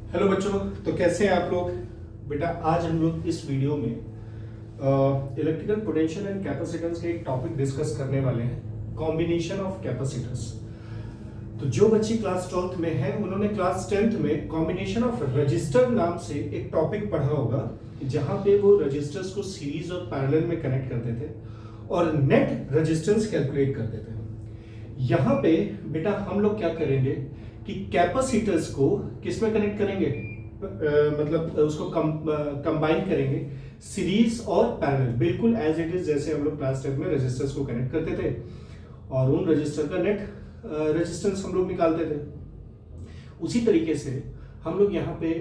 Hello बच्चों, तो कैसे हैं आप लोग। बेटा आज हम लोग इस वीडियो में इलेक्ट्रिकल पोटेंशियल एंड कैपेसिटेंस के एक टॉपिक डिस्कस करने वाले हैं, कॉम्बिनेशन ऑफ कैपेसिटर्स। तो जो बच्ची क्लास 12th में है उन्होंने क्लास 10th में कॉम्बिनेशन ऑफ रजिस्टर नाम से एक टॉपिक पढ़ा होगा, जहां पे वो रजिस्टर्स को सीरीज और पैरेलल में कनेक्ट करते थे और नेट रेजिस्टेंस कैलकुलेट करते थे। यहाँ पे बेटा हम लोग क्या करेंगे कि कैपेसिटर्स को किस में कनेक्ट करेंगे, मतलब उसको कंबाइन करेंगे सीरीज और पैरेलल, बिल्कुल एज इट इज जैसे हम लोग क्लास 10 में रेजिस्टर्स को कनेक्ट करते थे और उन रजिस्टर का नेट रेजिस्टेंस हम लोग निकालते थे। उसी तरीके से हम लोग यहाँ पे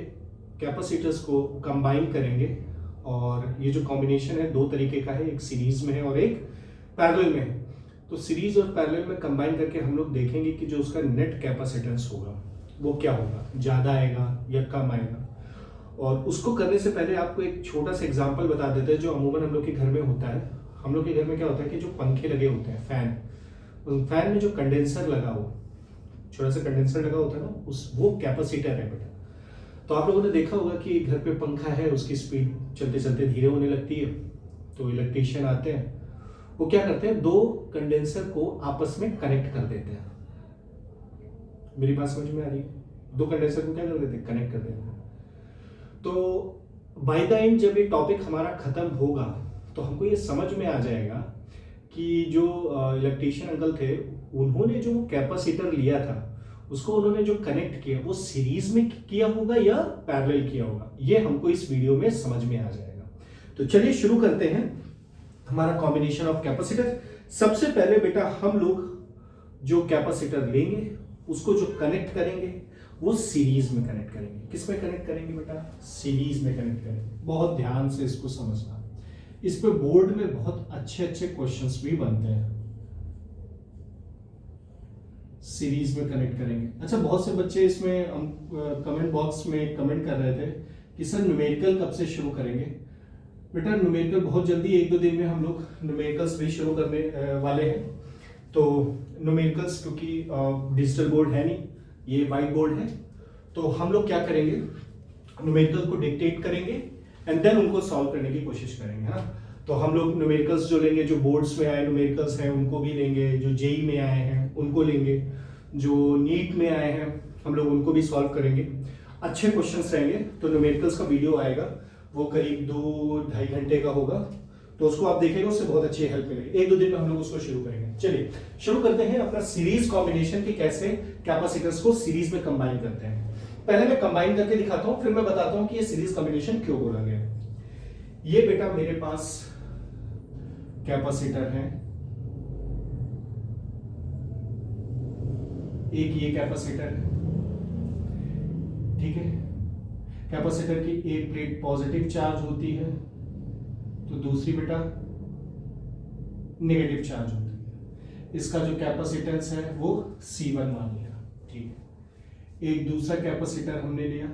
कैपेसिटर्स को कंबाइन करेंगे और ये जो कॉम्बिनेशन है दो तरीके का है, एक सीरीज में है और एक पैरेलल में है। तो सीरीज और पैरेलल में कंबाइन करके हम लोग देखेंगे कि जो उसका नेट कैपेसिटेंस होगा वो क्या होगा, ज़्यादा आएगा या कम आएगा। और उसको करने से पहले आपको एक छोटा सा एग्जांपल बता देते हैं जो अमूमन हम लोग के घर में होता है। हम लोग के घर में क्या होता है कि जो पंखे लगे होते हैं, फैन में जो कंडेंसर लगा हो, छोटा सा कंडेंसर लगा होता है ना, वो कैपेसिटर है बेटा। तो आप लोगों ने देखा होगा कि घर पे पंखा है, उसकी स्पीड चलते चलते धीरे होने लगती है, तो इलेक्ट्रीशियन आते हैं, वो क्या करते हैं, दो कंडेंसर को आपस में कनेक्ट कर देते हैं। मेरी बात समझ में आ रही है? दो कंडेंसर को क्या कर देते हैं, कनेक्ट कर देते हैं। तो बाय द एंड जब ये टॉपिक हमारा खत्म होगा तो हमको ये समझ में आ जाएगा कि जो इलेक्ट्रीशियन अंकल थे उन्होंने जो कैपेसिटर लिया था उसको उन्होंने जो कनेक्ट किया वो सीरीज में किया होगा या पैरेलल किया होगा, ये हमको इस वीडियो में समझ में आ जाएगा। तो चलिए शुरू करते हैं हमारा कॉम्बिनेशन ऑफ कैपेसिटर। सबसे पहले बेटा हम लोग जो कैपेसिटर लेंगे उसको जो कनेक्ट करेंगे वो सीरीज में कनेक्ट करेंगे। किस में कनेक्ट करेंगे बेटा, सीरीज में कनेक्ट करेंगे। बहुत ध्यान से इसको समझना, इस पे बोर्ड में बहुत अच्छे अच्छे क्वेश्चंस भी बनते हैं। सीरीज में कनेक्ट करेंगे। अच्छा, बहुत से बच्चे इसमें कमेंट बॉक्स में कमेंट कर रहे थे कि सर न्यूमेरिकल कब से शुरू करेंगे। बेटा न्यूमेरिकल बहुत जल्दी, एक दो दिन में हम लोग न्यूमेरिकल्स भी शुरू करने वाले हैं। तो न्यूमेरिकल्स क्योंकि डिजिटल बोर्ड है नहीं, ये वाइट बोर्ड है, तो हम लोग क्या करेंगे, न्यूमेरिकल को डिक्टेट करेंगे एंड देन उनको सॉल्व करने की कोशिश करेंगे, है ना। तो हम लोग न्यूमेरिकल्स जो लेंगे, जो बोर्ड्स में आए न्यूमेरिकल्स हैं उनको भी लेंगे, जो जेई में आए हैं उनको लेंगे, जो नीट में आए हैं हम लोग उनको भी सॉल्व करेंगे। अच्छे क्वेश्चंस रहेंगे। तो न्यूमेरिकल्स का वीडियो आएगा, वो करीब 2-2.5 घंटे का होगा, तो उसको आप देखेंगे, उससे बहुत अच्छी हेल्प मिलेगी। एक दो दिन में हम लोग उसको शुरू करेंगे। चलिए शुरू करते हैं अपना सीरीज कॉम्बिनेशन की, कैसे कैपेसिटर्स को सीरीज में कंबाइन करते हैं। पहले मैं कंबाइन करके दिखाता हूं, फिर मैं बताता हूं कि ये सीरीज कॉम्बिनेशन क्यों बोला गया। ये बेटा मेरे पास कैपेसिटर है, एक ये कैपेसिटर है, ठीक है। कैपेसिटर की एक प्लेट पॉजिटिव चार्ज होती है तो दूसरी बेटा नेगेटिव चार्ज होती है। इसका जो कैपेसिटेंस है वो C1 मान लिया, ठीक है। एक दूसरा कैपेसिटर हमने लिया,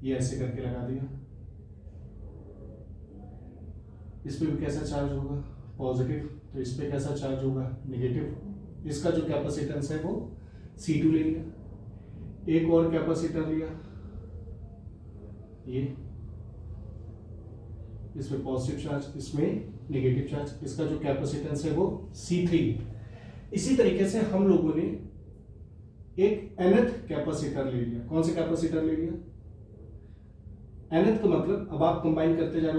ये ऐसे करके लगा दिया, इस पे भी कैसा चार्ज होगा, पॉजिटिव, तो इस पे कैसा चार्ज होगा, नेगेटिव। इसका जो कैपेसिटेंस है वो C2 ले लिया। एक और कैपेसिटर लिया, ये इसमें पॉजिटिव चार्ज, इसमें नेगेटिव चार्ज, इसका जो कैपेसिटेंस है वो C3। इसी तरीके से हम लोगों ने एक nth कैपेसिटर ले लिया। कौन से कैपेसिटर ले लिया, nth का मतलब अब आप कंबाइन करते जा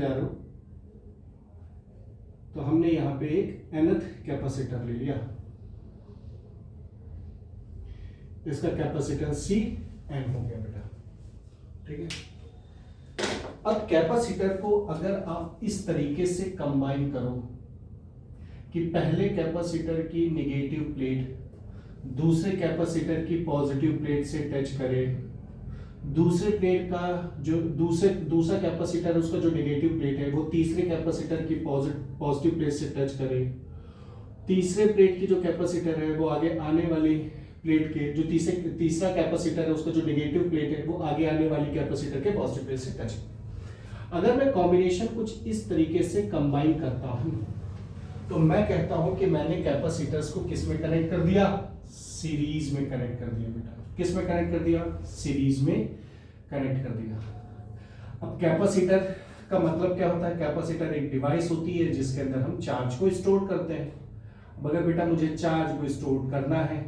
रहे हो, तो हमने यहां पे एक nth कैपेसिटर ले लिया, इसका कैपेसिटेंस CN हो गया बेटा, ठीक है। अब कैपेसिटर को अगर आप इस तरीके से कंबाइन करो कि पहले कैपेसिटर की नेगेटिव प्लेट दूसरे कैपेसिटर की पॉजिटिव प्लेट से टच करे, दूसरे प्लेट का जो दूसरा कैपेसिटर उसका जो नेगेटिव प्लेट है वो तीसरे कैपेसिटर की पॉजिटिव प्लेट से टच करे, तीसरे प्लेट की जो कैपेसिटर है वो आगे आने वाली प्लेट के जो तीसरा कैपेसिटर है उसका जो नेगेटिव प्लेट है वो आगे आने वाली कैपेसिटर के पॉजिटिव प्लेट से टच। अगर मैं कॉम्बिनेशन कुछ इस तरीके से कंबाइन करता हूं तो मैं कहता हूं कि मैंने कैपेसिटर्स को किस में कनेक्ट कर दिया, सीरीज में कनेक्ट कर दिया बेटा। किस में कनेक्ट कर दिया, सीरीज में। कनेक्ट कर दिया। अब कैपेसिटर का मतलब क्या होता है? कैपेसिटर एक डिवाइस होती है जिसके अंदर हम चार्ज को स्टोर करते हैं। अब अगर बेटा मुझे चार्ज को स्टोर करना है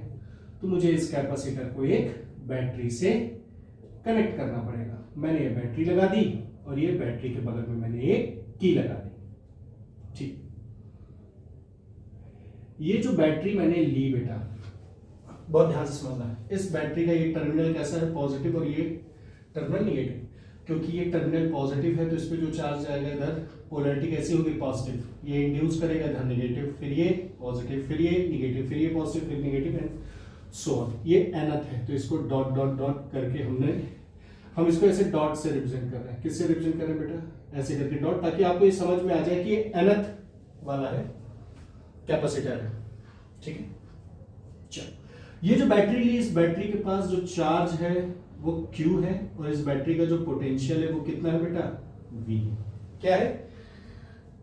तो मुझे इस कैपेसिटर को एक बैटरी से कनेक्ट करना पड़ेगा। मैंने ये बैटरी लगा दी और ये बैटरी के बगल में मैंने एक की लगा दी। ठीक, ये जो बैटरी मैंने ली बेटा, बहुत ध्यान से समझना है। इस बैटरी का ये टर्मिनल कैसा है? पॉजिटिव, और ये टर्मिनल निगेटिव। क्योंकि ये टर्मिनल पॉजिटिव है तो इस पे जो चार्ज जाएगा इधर, पोलैरिटी कैसी होगी? पॉजिटिव। ये इंड्यूस करेगा इधर नेगेटिव, फिर ये पॉजिटिव, फिर ये निगेटिव, फिर ये पॉजिटिव, फिर नेगेटिव एंड सो ऑन। ये एनथ है तो इसको डॉट डॉट डॉट करके हम इसको ऐसे डॉट से रिप्रेजेंट कर रहे हैं। किससे रिप्रेजेंट कर रहे हैं बेटा? ऐसे करके डॉट, ताकि आपको ये समझ में आ जाए कि ये एनथ वाला है, कैपेसिटर है। ठीक है, चलो ये जो बैटरी ली, इस बैटरी के पास जो चार्ज है वो Q है और इस बैटरी का जो पोटेंशियल है वो कितना है बेटा? V। क्या है?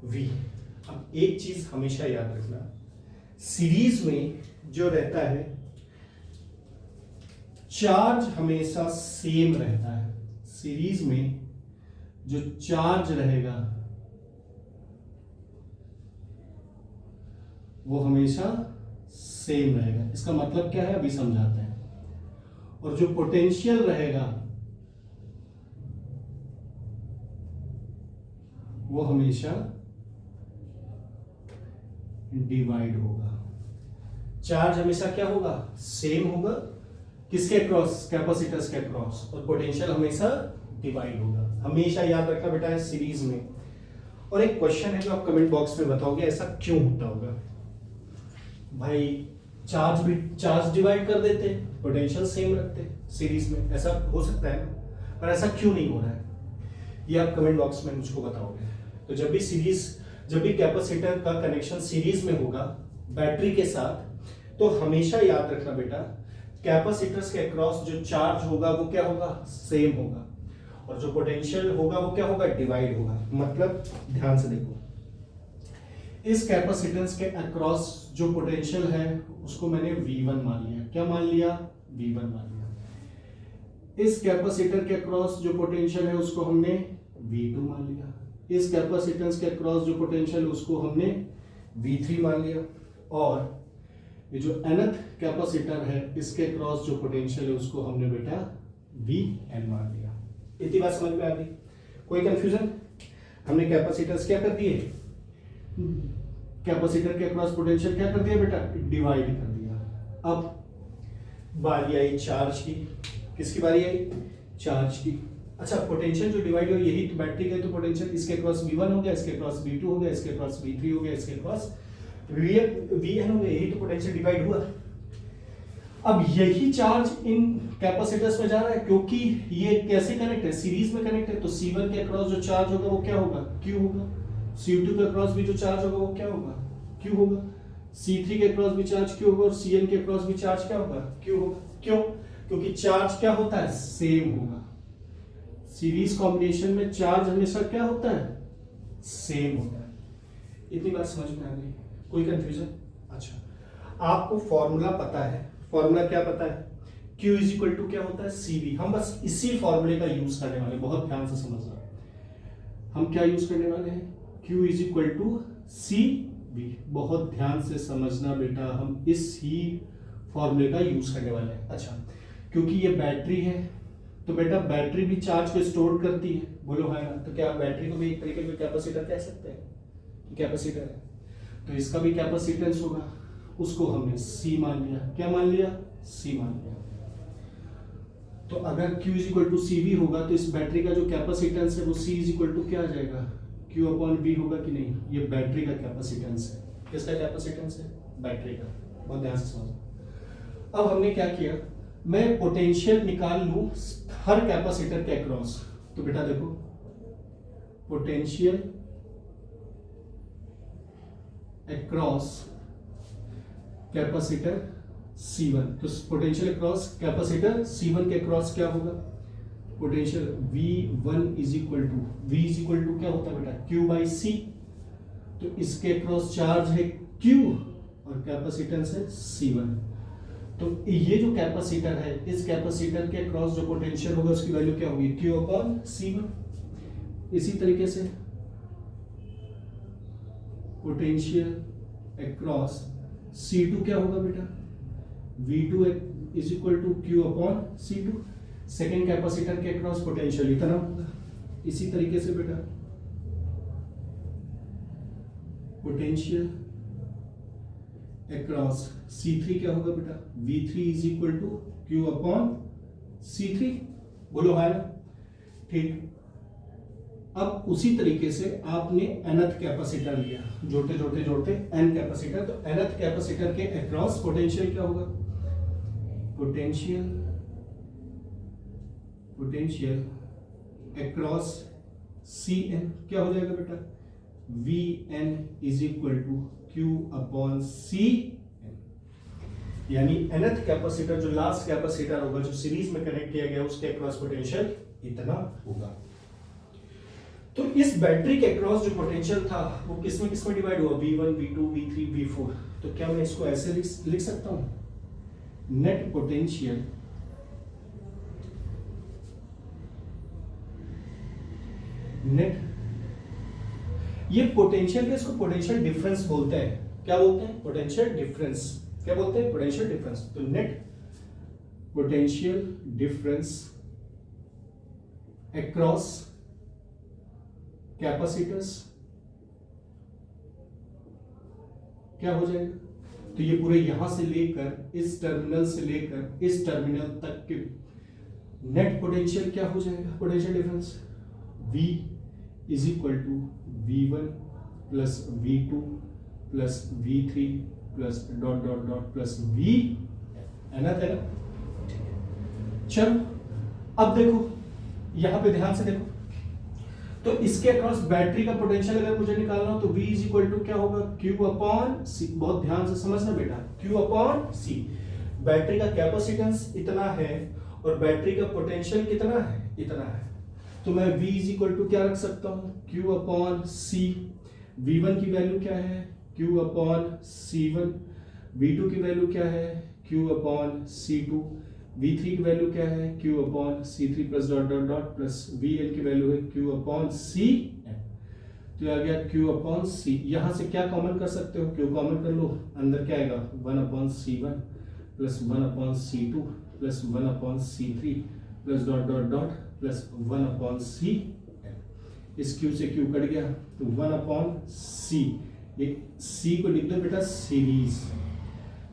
V। अब एक चीज हमेशा याद रखना, सीरीज में जो रहता है चार्ज हमेशा सेम रहता है। सीरीज में जो चार्ज रहेगा वो हमेशा सेम रहेगा। इसका मतलब क्या है अभी समझाते हैं। और जो पोटेंशियल रहेगा वो हमेशा डिवाइड होगा। चार्ज हमेशा क्या होगा? सेम होगा। किसके क्रॉस? कैपेसिटर्स के क्रॉस। और पोटेंशियल हमेशा डिवाइड होगा। हमेशा याद रखना बेटा है सीरीज में। और एक क्वेश्चन है जो आप कमेंट बॉक्स में बताओगे, ऐसा क्यों होता होगा? भाई चार्ज डिवाइड कर देते, पोटेंशियल सेम रखते सीरीज में, ऐसा हो सकता है ना? पर ऐसा क्यों नहीं हो रहा है ये आप कमेंट बॉक्स में मुझको बताओगे। तो जब भी कैपेसिटर का कनेक्शन सीरीज में होगा बैटरी के साथ, तो हमेशा याद रखना बेटा कैपेसिटर्स के अक्रॉस जो चार्ज होगा वो क्या होगा? सेम होगा। और जो पोटेंशियल होगा वो क्या होगा? डिवाइड होगा। मतलब ध्यान से देखो, इस कैपेसिटेंस के अक्रॉस जो पोटेंशियल है उसको मैंने V1 मान लिया। क्या मान लिया? V1 मान लिया। इस कैपेसिटर के अक्रॉस जो पोटेंशियल है उसको हमने V2 मान लिया। इस कैपेसिटेंस के अक्रॉस जो पोटेंशियल है उसको हमने V3 मान लिया। और ये जो nth कैपेसिटर है इसके अक्रॉस जो पोटेंशियल है उसको हमने बेटा Vn मान लिया। इतनी बात समझ में आ गई? कोई कंफ्यूजन? हमने कैपेसिटर्स क्या कर दिए? कैपेसिटर के अक्रॉस पोटेंशियल क्या कर दिया बेटा? डिवाइड कर दिया। अब बारी आई चार्ज की। किसकी बारी आई? चार्ज की। अच्छा, पोटेंशियल जो डिवाइड हो यही तो बैटरी का, तो पोटेंशियल इसके अक्रॉस V1 हो गया, इसके अक्रॉस V2 हो गया, इसके अक्रॉस V3 हो गया, इसके अक्रॉस Vn हो गया। यही तो पोटेंशियल डिवाइड हुआ। अब यही चार्ज इन कैपेसिटर्स में जा रहा है क्योंकि ये कैसे कनेक्ट है? सीरीज में कनेक्ट है। तो C1 के अक्रॉस जो चार्ज होगा वो क्या होगा? Q होगा। C2 के अक्रॉस भी जो चार्ज होगा वो क्या होगा? Q होगा। C3 के अक्रॉस भी चार्ज Q होगा और Cn के अक्रॉस भी चार्ज क्या होगा? Q होगा। क्यों? क्योंकि चार्ज क्या होता है? सेम होगा। सीरीज कॉम्बिनेशन में चार्ज हमेशा क्या होता है? सेम होता है। इतनी बात समझ में आ गई? कोई कंफ्यूजन? अच्छा, आपको फॉर्मूला पता है। फॉर्मूला क्या पता है? Q इज इक्वल टू क्या होता है? CV। हम बस इसी फॉर्मूले का यूज करने वाले, बहुत ध्यान से समझना। हम क्या यूज करने वाले हैं? Q is equal to CV। बहुत ध्यान से समझना बेटा, हम इस ही फॉर्मूले का यूज करने वाले हैं। अच्छा, क्योंकि ये बैटरी है तो बेटा बैटरी भी चार्ज को स्टोर करती है, बोलो है ना? तो क्या बैटरी को भी एक तरीके से कैपेसिटर कह सकते हैं? कैपेसिटर है तो इसका भी कैपेसिटेंस होगा, उसको हमने C मान लिया। क्या मान लिया? C मान लिया। तो अगर Q is equal to CV होगा तो इस बैटरी का जो कैपेसिटेंस है वो C इज इक्वल टू क्या आ जाएगा? Q अपॉन V होगा कि नहीं? ये बैटरी का कैपेसिटेंस है। किसका कैपेसिटेंस है? बैटरी का। बहुत ध्यान से समझो। अब हमने क्या किया, मैं पोटेंशियल निकाल लूं हर कैपेसिटर के अक्रॉस। तो बेटा देखो, पोटेंशियल अक्रॉस कैपेसिटर C1, तो पोटेंशियल अक्रॉस कैपेसिटर C1 के अक्रॉस क्या होगा? Potential V1 is equal to, V is equal to क्या होता है बेटा? Q by C। तो इसके अक्रॉस चार्ज है Q और कैपेसिटेंस है C1। तो ये जो कैपेसिटर है, इस कैपेसिटर के अक्रॉस जो पोटेंशियल होगा उसकी वैल्यू क्या होगी, Q अपॉन C1। इसी तरीके से पोटेंशियल अक्रॉस C2 क्या होगा बेटा, V2 is equal to Q upon C2। Second capacitor के अक्रॉस पोटेंशियल इतना होगा। इसी तरीके से बेटा पोटेंशियल अक्रॉस C3 क्या होगा बेटा, V3 is equal to Q upon C3। बोलो है ना, ठीक। अब उसी तरीके से आपने nth कैपेसिटर लिया, जोड़ते जोड़ते जोड़ते n कैपेसिटर, तो nth कैपेसिटर के अक्रॉस पोटेंशियल क्या होगा, पोटेंशियल अक्रॉस Cn क्या हो जाएगा बेटा, Vn is equal to Q upon Cn। यानी nth कैपेसिटर जो लास्ट कैपेसिटर होगा जो सीरीज में कनेक्ट किया गया उसके अक्रॉस पोटेंशियल इतना होगा। तो इस बैटरी के अक्रॉस जो पोटेंशियल था वो किसमें किसमें डिवाइड हुआ, V1 V2 V3 V4। तो क्या मैं इसको ऐसे लिख सकता हूं, नेट पोटेंशियल नेट, ये पोटेंशियल के इसको पोटेंशियल डिफरेंस बोलते हैं। क्या बोलते हैं, पोटेंशियल डिफरेंस। क्या बोलते हैं, पोटेंशियल डिफरेंस। तो net potential difference across capacitors क्या हो जाएगा, तो ये पूरे यहां से लेकर इस टर्मिनल से लेकर इस टर्मिनल तक के नेट पोटेंशियल क्या हो जाएगा, potential difference V is equal to V1 plus V2 plus V3 plus dot dot dot plus V nth है ना। चलो अब देखो यहां पे ध्यान से देखो, तो इसके अक्रॉस बैटरी का पोटेंशियल अगर मुझे निकालना हो तो V इज इक्वल टू क्या होगा, Q अपॉन C। बहुत ध्यान से समझना बेटा, Q अपॉन C। बैटरी का कैपेसिटेंस इतना है और बैटरी का पोटेंशियल कितना है, इतना है। तो मैं V इज इक्वल टू क्या रख सकता हूं, Q अपॉन C। V1 की वैल्यू क्या है, Q अपॉन C1। V2 की वैल्यू क्या है, Q अपॉन C2। V3 की वैल्यू क्या है, Q upon C3 plus dot dot dot plus Vn की वैल्यू है Q अपॉन Cn। तो आ गया Q अपॉन C। यहां से क्या कॉमन कर सकते हो, Q कॉमन कर लो, अंदर क्या आएगा 1 upon C1 plus 1 upon C2 plus 1 upon C3 plus dot dot dot plus 1 upon Cn। इस Q से Q कट गया तो 1 अपॉन C। ये C को लिख दो बेटा सीरीज,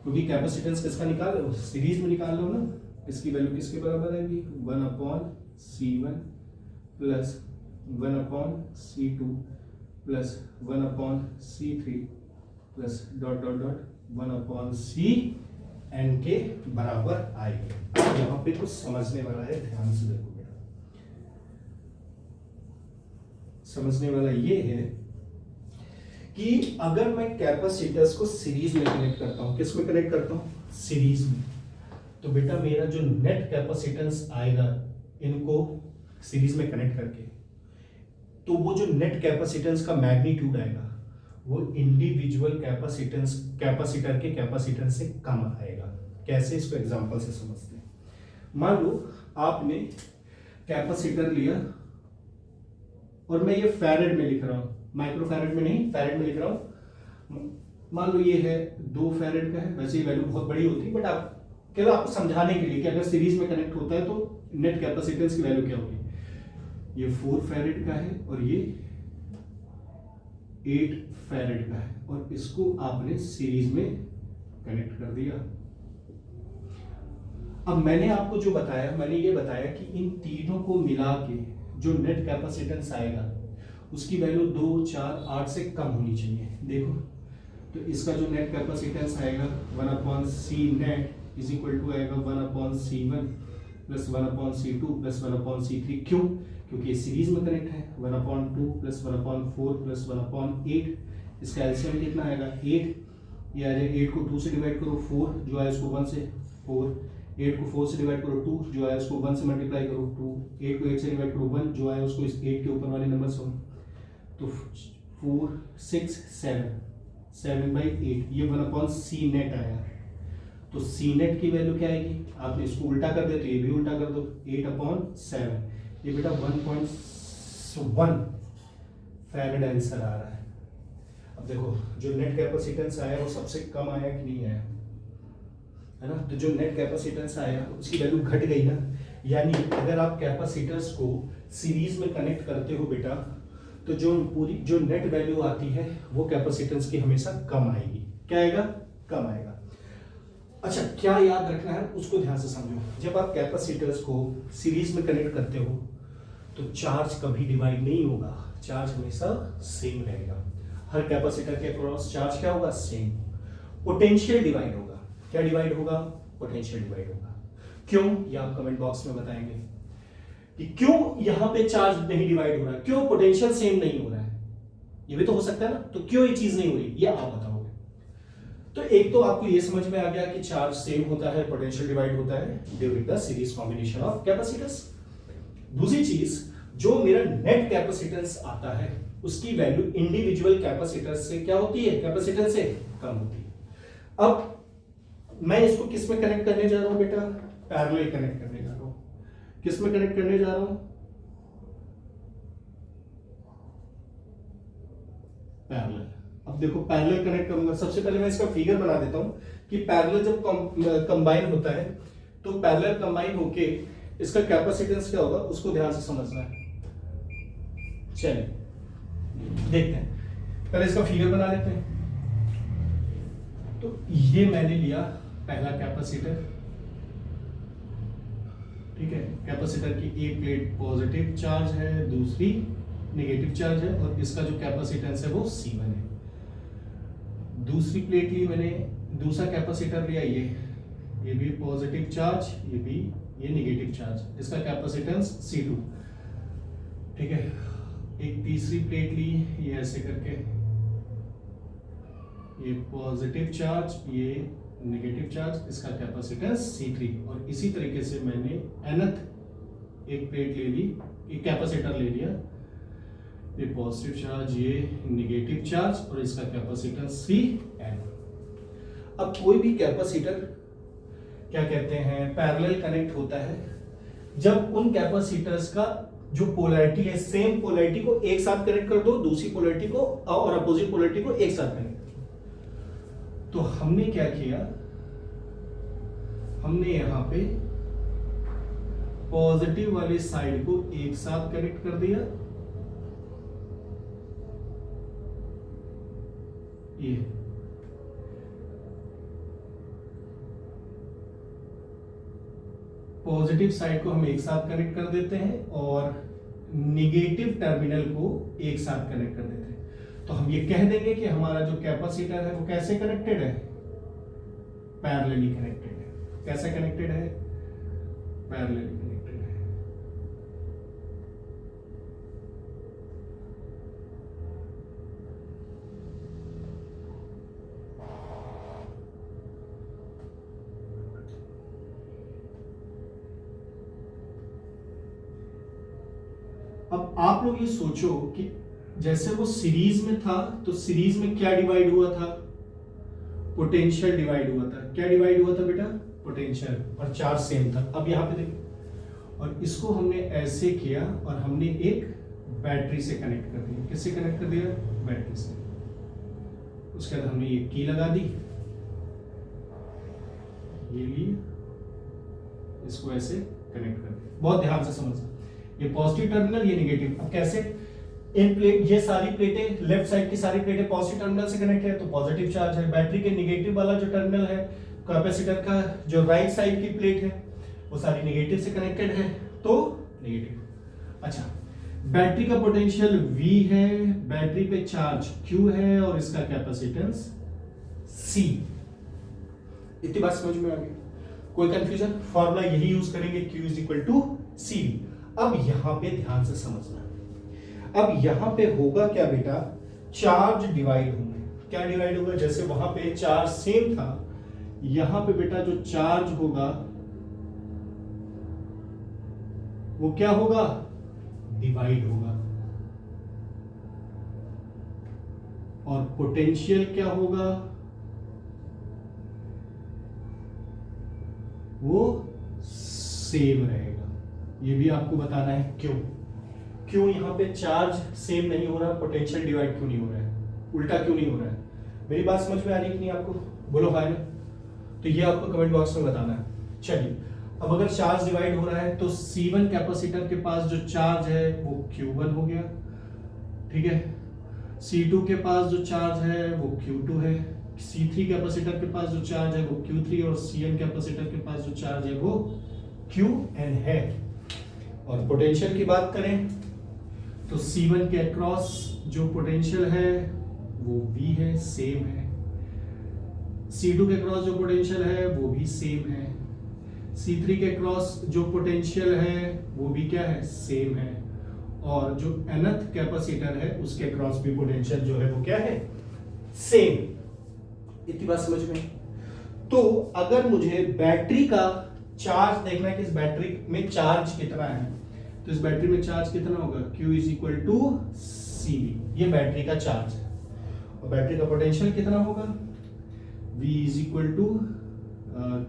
क्योंकि कैपेसिटेंस किसका निकाल लो, सीरीज में निकाल लो ना। इसकी वैल्यू किसके बराबर आएगी, 1 upon C1 plus 1 upon C2 plus 1 upon C3 plus dot dot dot 1 upon Cn के बराबर आएगी। यहाँ पे कुछ समझने वाला है, ध्यान से देखो बेटा। समझने वाला ये है कि अगर मैं कैपेसिटर्स को सीरीज में कनेक्ट करता हूं, किस में कनेक्ट करता हूं, सीरीज में, तो बेटा मेरा जो नेट कैपेसिटेंस आएगा इनको सीरीज में कनेक्ट करके, तो वो जो नेट कैपेसिटेंस का मैग्नीट्यूड आएगा वो इंडिविजुअल कैपेसिटर के कैपेसिटेंस से कम आएगा। कैसे, इसको एग्जांपल से समझते हैं। मान लो आपने कैपेसिटर लिया और मैं ये फैरेड में लिख रहा हूं, माइक्रो फैरेड में नहीं, फैरेड में लिख रहा हूं। मान लो ये है 2 फैरेड का है, वैसे ही वैल्यू बहुत बड़ी होती है, बट आप केवल आपको समझाने के लिए कि अगर सीरीज में कनेक्ट होता है तो नेट कैपेसिटेंस की वैल्यू क्या होगी। ये 4 फैरेड का है और ये 8 फैरेड का है, और इसको आपने सीरीज में कनेक्ट कर दिया। अब मैंने आपको जो बताया, मैंने ये बताया कि इन तीनों को मिला के जो नेट कैपेसिटेंस आएगा उसकी वैल्यू 2, 4, 8 से कम होनी चाहिए। देखो तो इसका जो नेट कैपेसिटेंस आएगा 1 upon C net is equal to आएगा 1 upon C1 plus 1 upon C2 plus 1 upon C3। क्यों, क्योंकि ये सीरीज में कनेक्ट है। 1 upon 2 plus 1 upon 4 plus 1 upon 8, इसका एलसीएम कितना आएगा 8। ये आ जाए 8 को 2 से डिवाइड करो 4 जो आया उसको 1 से 4, 8 को 4 से डिवाइड करो 2 जो आया उसको 1 से मल्टीप्लाई करो 2, 8 को 8 से डिवाइड करो 1 जो आया उसको इस 8 के ऊपर वाले नंबर से, तो 4 6 7 7/8 ये 1 अपॉन C नेट आया। तो सी नेट की वैल्यू क्या आएगी, आपने इसको उल्टा कर दिया तो ये भी उल्टा कर दो, 8/7, ये बेटा 1.1 फैरेड आंसर आ रहा है। अब देखो जो नेट कैपेसिटेंस आया वो सबसे कम आया कि नहीं आया, है ना। तो जो नेट कैपेसिटेंस आया उसकी वैल्यू घट गई ना, यानी अगर आप कैपेसिटर्स को सीरीज में कनेक्ट करते हो बेटा, तो जो पूरी जो नेट वैल्यू आती है वो कैपेसिटेंस की हमेशा कम आएगी। क्या आएगा, कम आएगा। अच्छा, क्या याद रखना है उसको ध्यान से समझो। जब आप कैपेसिटर्स को सीरीज में कनेक्ट करते हो तो चार्ज कभी डिवाइड नहीं होगा, चार्ज हमेशा सेम रहेगा। हर कैपेसिटर के अक्रॉस चार्ज क्या होगा, सेम। पोटेंशियल डिवाइड होगा, क्या डिवाइड होगा, पोटेंशियल डिवाइड होगा। क्यों, ये आप कमेंट बॉक्स में बताएंगे कि क्यों यहां पे चार्ज नहीं डिवाइड हो रहा है, क्यों पोटेंशियल सेम नहीं हो रहा है, ये भी तो हो सकता है ना। तो क्यों ये चीज नहीं हो रही, ये आप बताओगे। तो एक तो आपको ये समझ में आ गया कि चार्ज सेम होता है, पोटेंशियल डिवाइड होता है during the series combination of capacitors. दूसरी चीज, जो मेरा नेट कैपेसिटेंस आता है उसकी वैल्यू इंडिविजुअल कैपेसिटर से क्या होती है, कैपेसिटर से कम होती है। अब मैं इसको किस में कनेक्ट करने जा रहा हूं बेटा, पैरेलल कनेक्ट करने जा रहा हूं। किस में कनेक्ट करने जा रहा हूं, पैरेलल। अब देखो पैरेलल कनेक्ट करूंगा, सबसे पहले मैं इसका फिगर बना देता हूं कि पैरेलल जब कंबाइन होता है तो पैरेलल कंबाइन होके इसका कैपेसिटेंस क्या होगा उसको ध्यान से समझना है। चलिए देखते हैं, पहले इसका फिगर बना लेते हैं। तो ये मैंने लिया पहला कैपेसिटर, ठीक है। कैपेसिटर की एक प्लेट पॉजिटिव चार्ज है, दूसरी नेगेटिव चार्ज है, और इसका जो कैपेसिटेंस है वो C1 है। दूसरी प्लेट ली मैंने, दूसरा कैपेसिटर लिया ये भी पॉजिटिव चार्ज, ये नेगेटिव चार्ज, इसका कैपेसिटेंस C2, ठीक है। एक तीसरी प्लेट ली, ये ऐसे करके, ये पॉजिटिव चार्ज, ये नेगेटिव चार्ज, इसका कैपेसिटेंस C3, और इसी तरीके से मैंने nth एक प्लेट ले ली, एक कैपेसिटर ले लिया, ये पॉजिटिव चार्ज, ये नेगेटिव चार्ज, और इसका कैपेसिटेंस Cn। अब कोई भी कैपेसिटर क्या कहते हैं, पैरेलल कनेक्ट होता है जब उन कैपेसिटर्स का जो पोलैरिटी है, सेम पोलैरिटी को एक साथ कनेक्ट कर दो, दूसरी पोलैरिटी को और अपोजिट पोलैरिटी को एक साथ कनेक्ट कर दो। तो हमने क्या किया, हमने यहां पे पॉजिटिव वाले साइड को एक साथ कनेक्ट कर दिया, ये पॉजिटिव साइड को हम एक साथ कनेक्ट कर देते हैं और नेगेटिव टर्मिनल को एक साथ कनेक्ट कर देते हैं। तो हम ये कह देंगे कि हमारा जो कैपेसिटर है वो कैसे कनेक्टेड है, पैरेलली कनेक्टेड है। कैसे कनेक्टेड है, पैरेलली कनेक्टेड है। अब आप लोग ये सोचो कि जैसे वो सीरीज में था तो सीरीज में क्या डिवाइड हुआ था, पोटेंशियल डिवाइड हुआ था। क्या डिवाइड हुआ था बेटा, पोटेंशियल, और चार्ज सेम था। अब यहां पे देखो, और इसको हमने ऐसे किया और हमने एक बैटरी से कनेक्ट कर दिया। किससे कनेक्ट कर दिया, बैटरी से। उसके बाद हमने ये की लगा दी, ये ली, इसको ऐसे कनेक्ट कर दिया। बहुत ध्यान से समझना, ये पॉजिटिव टर्मिनल, ये नेगेटिव। अब कैसे, इन प्लेट, ये सारी प्लेटें, लेफ्ट साइड की सारी प्लेटें पॉजिटिव टर्मिनल से कनेक्ट है तो पॉजिटिव चार्ज है। बैटरी के नेगेटिव वाला जो टर्मिनल है, कैपेसिटर का जो राइट साइड की प्लेट है वो सारी नेगेटिव से कनेक्टेड है तो नेगेटिव। अच्छा, बैटरी का पोटेंशियल V है, बैटरी पे चार्ज Q है और इसका कैपेसिटेंस C। इतनी बात समझ में आ गई, कोई कंफ्यूजन? फॉर्मूला यही यूज करेंगे, Q is equal to C। अब यहां पे ध्यान से समझना, अब यहां पे होगा क्या बेटा, चार्ज डिवाइड होंगे। क्या डिवाइड होगा, जैसे वहां पे चार्ज सेम था, यहां पे बेटा जो चार्ज होगा वो क्या होगा, डिवाइड होगा। और पोटेंशियल क्या होगा, वो सेम रहेगा। ये भी आपको बताना है क्यों यहाँ पे चार्ज सेम नहीं हो रहा, पोटेंशियल डिवाइड क्यों नहीं हो रहा है, उल्टा क्यों नहीं हो रहा है। मेरी बात समझ में आ रही है कि नहीं आपको? बोलो हाय ना। तो ये आपको कमेंट बॉक्स में बताना है। चलिए, अब अगर चार्ज डिवाइड हो रहा है तो C1 कैपेसिटर के पास जो चार्ज है वो Q1 हो गया, ठीक है। C2 के पास जो चार्ज है वो Q2 है, C3 कैपेसिटर के पास जो चार्ज है वो Q3 और Cn कैपेसिटर के पास जो चार्ज है वो Qn है। और पोटेंशियल की बात करें तो C1 के अक्रॉस जो पोटेंशियल है वो V है, सेम है। C2 के अक्रॉस जो पोटेंशियल है वो भी सेम है। C3 के अक्रॉस जो पोटेंशियल है वो भी क्या है, सेम है। और जो nth कैपेसिटर है उसके अक्रॉस भी पोटेंशियल जो है वो क्या है, सेम। इतनी बात समझ में? तो अगर मुझे बैटरी का चार्ज देखना है कि इस बैटरी में चार्ज कितना है, तो इस बैटरी में चार्ज कितना होगा, Q is equal to CV, ये बैटरी का चार्ज है। और बैटरी का पोटेंशियल कितना होगा, V is equal to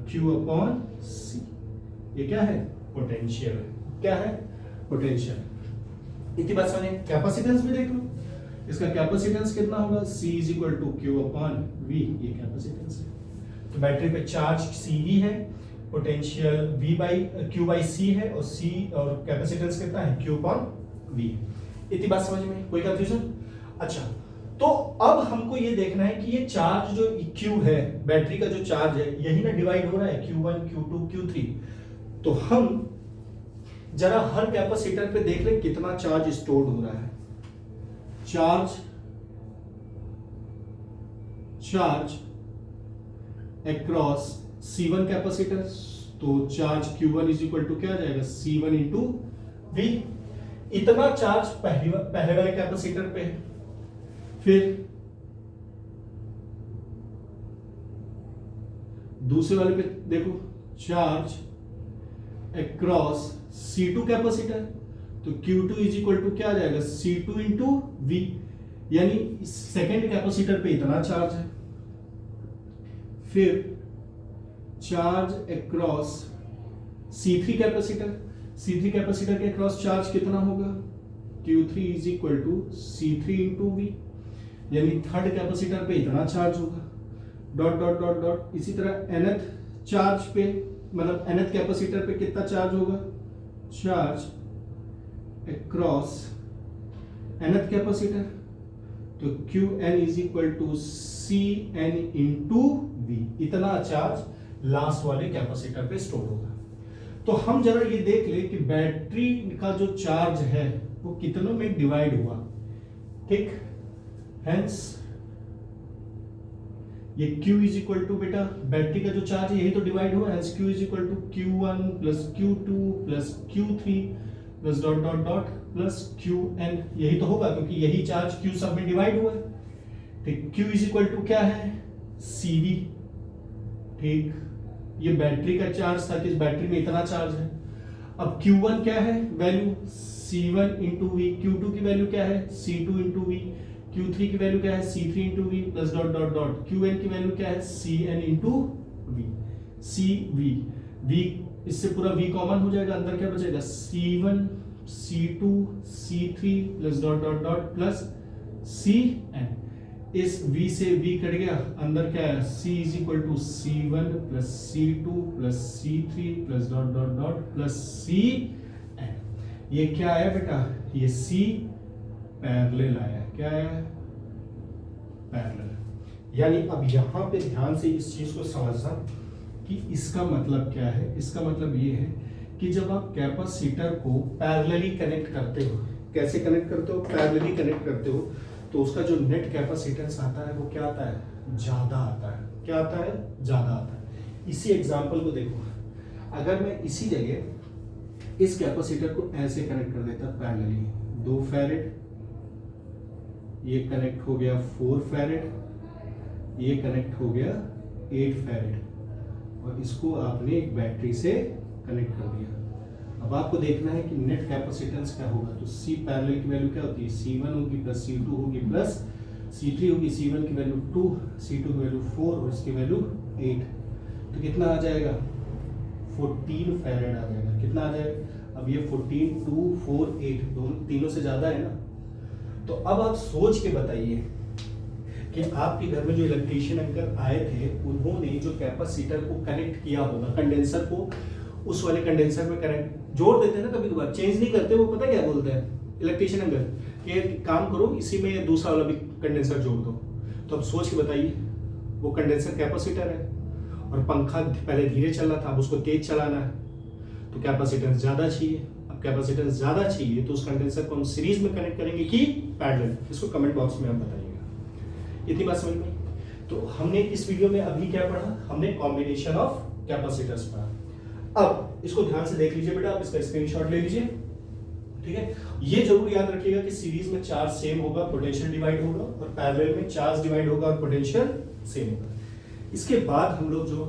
Q upon C। ये क्या है, पोटेंशियल है। क्या है, पोटेंशियल। इतनी बात समझे? कैपेसिटेंस भी देख लो, इसका कैपेसिटेंस कितना होगा, C is equal to Q upon V, ये कैपेसिटेंस है। तो बैटरी पे चार्ज CV है, पोटेंशियल Q बाई C है, और C और कैपेसिटेंस कितना है, Q अपॉन V। इतनी बात समझ में? कोई कंफ्यूजन? अच्छा, तो अब हमको ये देखना है कि ये चार्ज जो Q है, बैटरी का जो चार्ज है, यही ना डिवाइड हो रहा है Q1 Q2 Q3। तो हम जरा हर कैपेसिटर पे देख लें कितना चार्ज स्टोर्ड हो रहा है। चार्ज अक्रॉस C1 कैपेसिटर, तो charge Q1 is equal to क्या आ जाएगा, C1 इंटू V। इतना चार्ज पहले वाले कैपेसिटर पे है। फिर दूसरे वाले पे देखो, चार्ज अक्रॉस C2 कैपेसिटर, तो Q2 इज इक्वल टू क्या आ जाएगा, C2 इंटू V, यानी सेकेंड कैपेसिटर पे इतना चार्ज है। फिर चार्ज अक्रॉस C3 कैपेसिटर के अक्रॉस चार्ज कितना होगा, Q3 is equal to C3 into V, यानी थर्ड कैपेसिटर पे इतना चार्ज होगा, डॉट डॉट डॉट डॉट। इसी तरह nth चार्ज पे, मतलब nth कैपेसिटर पे कितना चार्ज होगा, चार्ज अक्रॉस nth कैपेसिटर, तो Qn is equal to Cn into V, इतना चार्ज लास्ट वाले कैपेसिटर पे स्टोर होगा। तो हम जरा ये देख ले कि बैटरी का जो चार्ज है वो कितनों में डिवाइड हुआ, ठीक। हेंस ये Q इज इक्वल टू, बेटा बैटरी का जो चार्ज है यही तो डिवाइड हुआ, hence Q is equal to Q1 plus Q2 plus Q3 plus dot dot dot plus Qn, यही तो होगा क्योंकि यही चार्ज Q सब में डिवाइड हुआ है, ठीक। Q इज इक्वल टू क्या है, CV, ठीक। ये बैटरी का चार्ज था कि इस बैटरी में इतना चार्ज है। अब Q1 क्या है, value C1 into V, Q2 की वैल्यू क्या है, C2 इंटू V, Q3 की वैल्यू क्या है, C3 into V plus dot dot dot, Qn की वैल्यू क्या है, Cn into V, CV, V इससे पूरा V कॉमन हो जाएगा, अंदर क्या बचेगा, C1 C2 C3 plus dot dot dot plus Cn। इस V से V कट गया, अंदर क्या है, C is equal to C1 plus C2 plus C3 plus dot dot dot plus Cn। ये क्या है बेटा, ये C पैरेलल आया, क्या है, पैरेलल। यानी अब यहां पे ध्यान से इस चीज को समझना कि इसका मतलब क्या है। इसका मतलब ये है कि जब आप कैपेसिटर को पैरेलली कनेक्ट करते हो, कैसे कनेक्ट करते हो, पैरेलली कनेक्ट करते हो, तो उसका जो नेट कैपेसिटेंस आता है वो क्या आता है, ज्यादा आता है। क्या आता है, ज्यादा आता है। इसी एग्जांपल को देखो, अगर मैं इसी जगह इस कैपेसिटर को ऐसे कनेक्ट कर देता पैरेलली, 2 फैरेड, ये कनेक्ट हो गया 4 फैरेड, ये कनेक्ट हो गया 8 फैरेड, और इसको आपने एक बैटरी से कनेक्ट कर दिया। अब आपको देखना है कि नेट कैपेसिटेंस क्या होगा, तो C पैरेलल की वैल्यू क्या होती है, C1 होगी प्लस C2 होगी प्लस C3 होगी, C1 की वैल्यू 2, C2 की वैल्यू 4 और इसकी वैल्यू 8, तो कितना आ जाएगा 14 फैरेड आ जाएगा। कितना आ जाएगा? अब ये 14 2 4 8 दोनों तीनों से ज्यादा है ना। तो अब आप सोच के बताइए कि आपके घर में जो इलेक्ट्रीशियन अंकल आए थे उन्होंने जो कैपेसिटर को कनेक्ट किया होगा, कंडेंसर को उस वाले कंडेंसर में कनेक्ट जोड़ देते हैं ना, कभी कभार चेंज नहीं करते, वो पता क्या बोलते हैं इलेक्ट्रीशियन अंकल कि काम करो इसी में दूसरा वाला भी कंडेंसर जोड़ दो। तो अब सोच के बताइए, वो कंडेंसर कैपेसिटर है और पंखा पहले धीरे चल रहा था, अब उसको तेज चलाना है, तो कैपेसिटेंस ज्यादा चाहिए। अब कैपेसिटेंस ज्यादा चाहिए तो उस कंडेंसर को हम सीरीज में कनेक्ट करेंगे कि पैरेलल? इसको कमेंट बॉक्स में आप बताइएगा। इतनी बात समझ में? तो हमने इस वीडियो में अभी क्या पढ़ा? हमने कॉम्बिनेशन ऑफ कैपेसिटर्स पढ़ा। अब इसको ध्यान से देख लीजिए बेटा, आप इसका स्क्रीनशॉट ले लीजिए, ठीक है। ये जरूर याद रखिएगा कि सीरीज में चार्ज सेम होगा, पोटेंशियल डिवाइड होगा, और पैरेलल में चार्ज डिवाइड होगा और पोटेंशियल सेम होगा। इसके बाद हम लोग जो